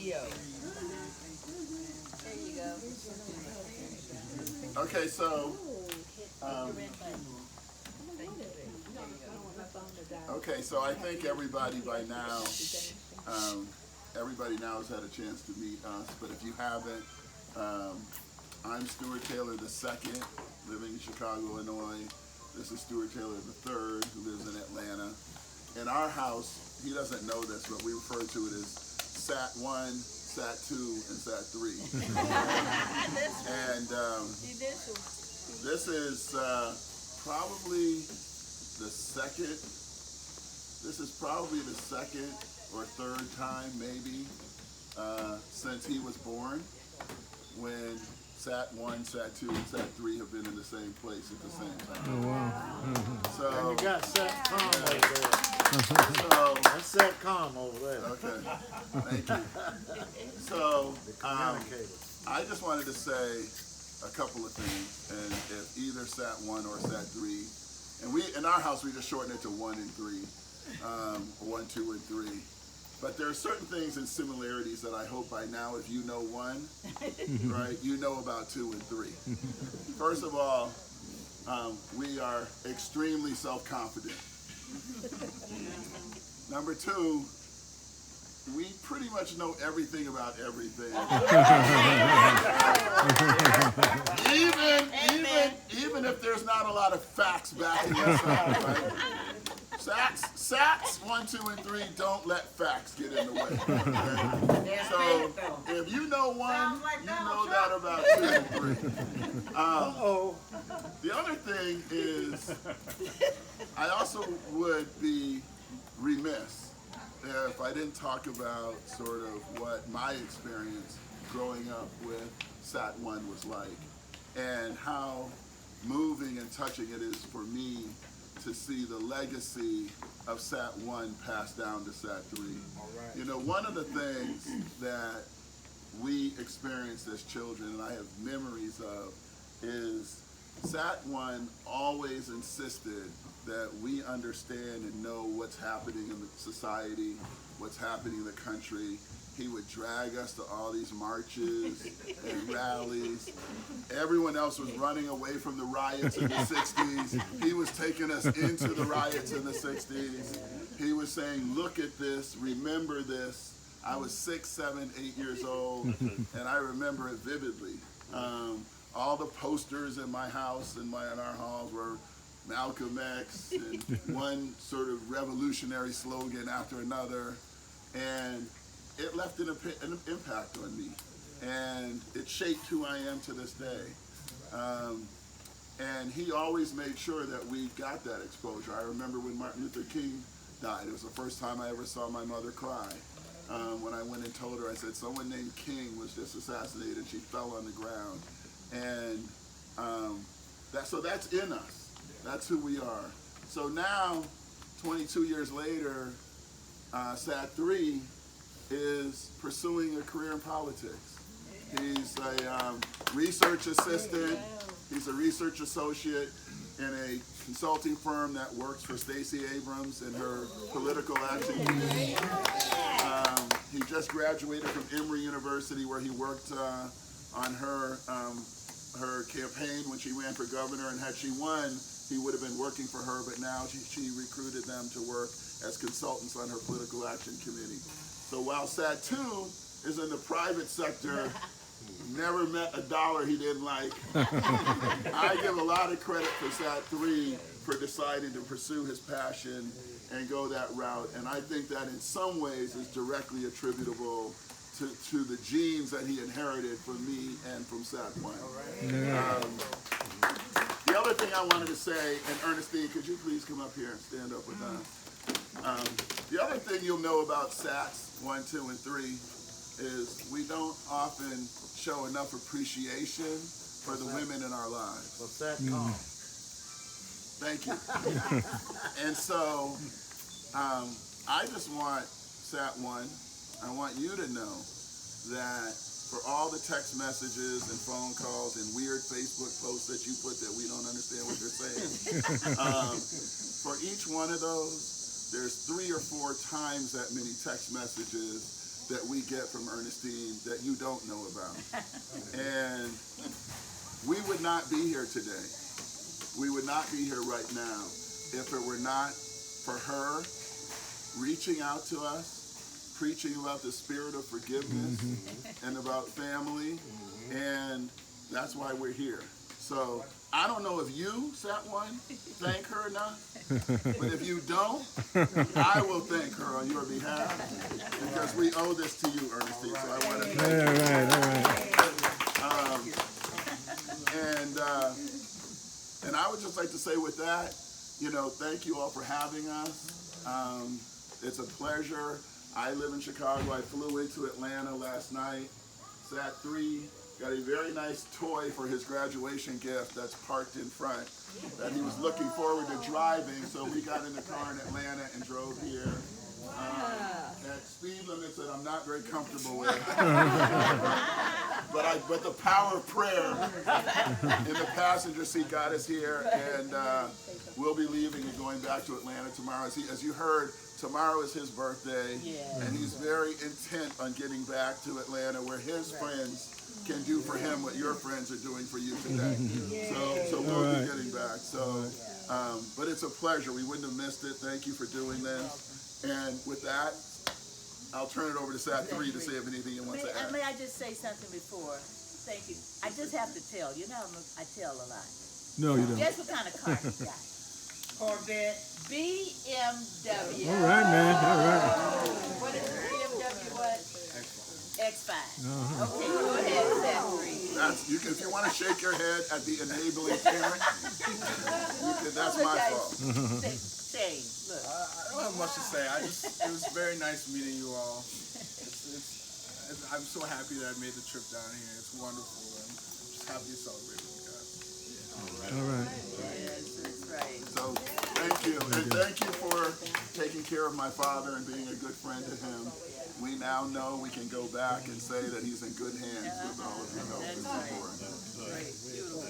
video. There you go. Okay, so I think everybody by now, everybody now has had a chance to meet us. But if you haven't, I'm Stuart Taylor II, living in Chicago, Illinois. This is Stuart Taylor III, who lives in Atlanta. In our house, he doesn't know this, but we refer to it as Sat 1, Sat 2, and Sat 3. And this is probably the second. This is probably the second or third time, maybe, since he was born, when Sat 1, Sat 2, and Sat 3 have been in the same place at the same time. Oh, wow. So, And you got Satcom over there. so That's Satcom over there. okay, thank you. So, Communicators. I just wanted to say a couple of things, and if either Sat 1 or Sat 3, and we in our house we just shorten it to 1 and 3, 1, 2, and 3. But there are certain things and similarities that I hope by now, if you know 1, right, you know about 2 and 3. First of all, we are extremely self-confident. Number 2, we pretty much know everything about everything. even if there's not a lot of facts backing us up, right? Sats 1, 2, and 3 don't let facts get in the way. Okay? So if you know 1, you know that about 2 and 3. The other thing is, I also would be remiss if I didn't talk about sort of what my experience growing up with Sat 1 was like, and how moving and touching it is for me to see the legacy of Sat 1 passed down to Sat 3. You know, one of the things that we experienced as children, and I have memories of, is Sat 1 always insisted that we understand and know what's happening in the society, what's happening in the country. He would drag us to all these marches and rallies. Everyone else was running away from the riots in the 60s. He was taking us into the riots in the 60s. He was saying, look at this, remember this. I was 6, 7, 8 years old, and I remember it vividly. All the posters in my house and in our halls were Malcolm X and one sort of revolutionary slogan after another. And it left an impact on me, and it shaped who I am to this day. And he always made sure that we got that exposure. I remember when Martin Luther King died. It was the first time I ever saw my mother cry. When I went and told her, I said, someone named King was just assassinated. She fell on the ground. And so that's in us. That's who we are. So now, 22 years later, Sat 3 is pursuing a career in politics. He's a research assistant. He's a research associate in a consulting firm that works for Stacey Abrams in her political action committee. He just graduated from Emory University, where he worked on her campaign when she ran for governor, and had she won, he would have been working for her, but now she recruited them to work as consultants on her political action committee. So while Sat 2 is in the private sector, never met a dollar he didn't like, I give a lot of credit for Sat 3 for deciding to pursue his passion and go that route. And I think that in some ways is directly attributable to the genes that he inherited from me and from Sat 1. The other thing I wanted to say, and Ernestine, could you please come up here and stand up with us? The other thing you'll know about Sats 1, 2, and 3 is we don't often show enough appreciation for the women in our lives. What's that called? Thank you. And so I just want Sat 1, I want you to know that for all the text messages and phone calls and weird Facebook posts that you put that we don't understand what you're saying, for each one of those, there's 3 or 4 times that many text messages that we get from Ernestine that you don't know about. And we would not be here today. We would not be here right now if it were not for her reaching out to us, preaching about the spirit of forgiveness and about family, and that's why we're here. So I don't know if you, Set One, thank her enough, but if you don't, I will thank her on your behalf because we owe this to you, Ernestine. So I want to thank you. And I would just like to say with that, thank you all for having us. It's a pleasure. I live in Chicago. I flew into Atlanta last night. Sat 3. Got a very nice toy for his graduation gift that's parked in front that he was looking forward to driving, so we got in the car in Atlanta and drove here. At speed limits that I'm not very comfortable with. But the power of prayer in the passenger seat got us here, and we'll be leaving and going back to Atlanta tomorrow. As you heard, tomorrow is his birthday, and he's very intent on getting back to Atlanta where his friends can do for him what your friends are doing for you today. So we'll be getting back. But it's a pleasure. We wouldn't have missed it. Thank you for doing this. And with that, I'll turn it over to Sat 3 to see if anything you want to add. May I just say something before? Thank you. I just have to tell. I tell a lot. No, you don't. Guess what kind of car he got? Corvette. BMW. All right, man. All right. What is it? BMW what? X5. Okay, go ahead, Sat 3. If you want to shake your head at the enabling parent, that's my fault. Shane, look. I don't have much to say. It was very nice meeting you all. I'm so happy that I made the trip down here. It's wonderful, and I'm just happy to celebrate with you guys. All right. Yes, that's right. So thank you, and thank you for taking care of my father and being a good friend to him. We now know we can go back and say that he's in good hands with all of your help and support. Great, beautiful.